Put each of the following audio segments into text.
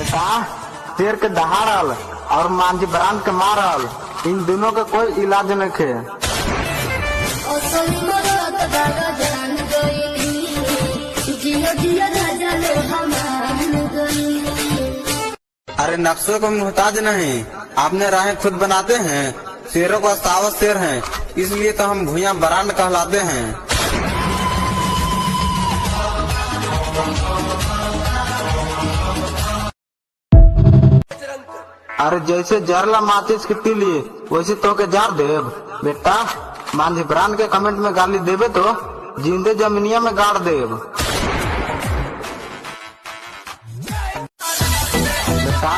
बेटा शेर के दहाड़ल और मांझी ब्रांड के मारल, इन दोनों का कोई इलाज नहीं है। अरे नक्शों को मुहताज नहीं, आपने राहें खुद बनाते हैं। शेरों का सावत शेर हैं, इसलिए तो हम भूया ब्रांड कहलाते हैं। अरे जैसे जरला माचिस की तीली वैसे तो के जार देव। बेटा मांझी ब्रांड के कमेंट में गाली देवे तो जिंदे जमीनिया में गाड़ देव। बेटा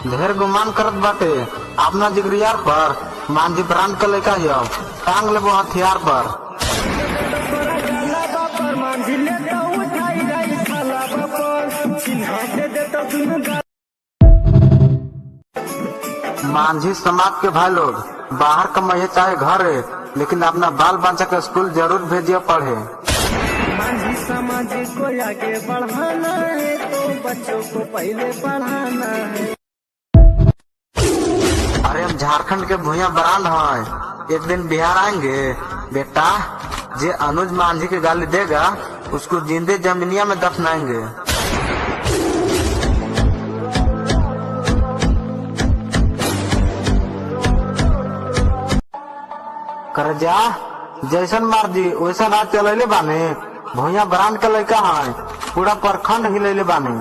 ढेर गुमान करत बाटे अपना जिगरियार पर, मांझी ब्रांड का लेका जाओ टांग ले वो हथियार पर। मांझी समाज के भाई लोग बाहर कमाइए चाहे घर है, लेकिन अपना बाल बच्चा के स्कूल जरूर भेजिए पढ़े। मांझी समाज को आगे बढ़ाना है तो बच्चों को पहले पढ़ाना है। अरे हम झारखंड के भूया ब्रांड हैं, एक दिन बिहार आएंगे। बेटा जे अनुज मांझी के गाली देगा उसको जिंदे जमीनिया में दफनाएंगे। करजा जैसन मर्जी वैसा राज चलैले बाने, भूया ब्रांड के लड़का है, पूरा प्रखंड हिलैले बाने।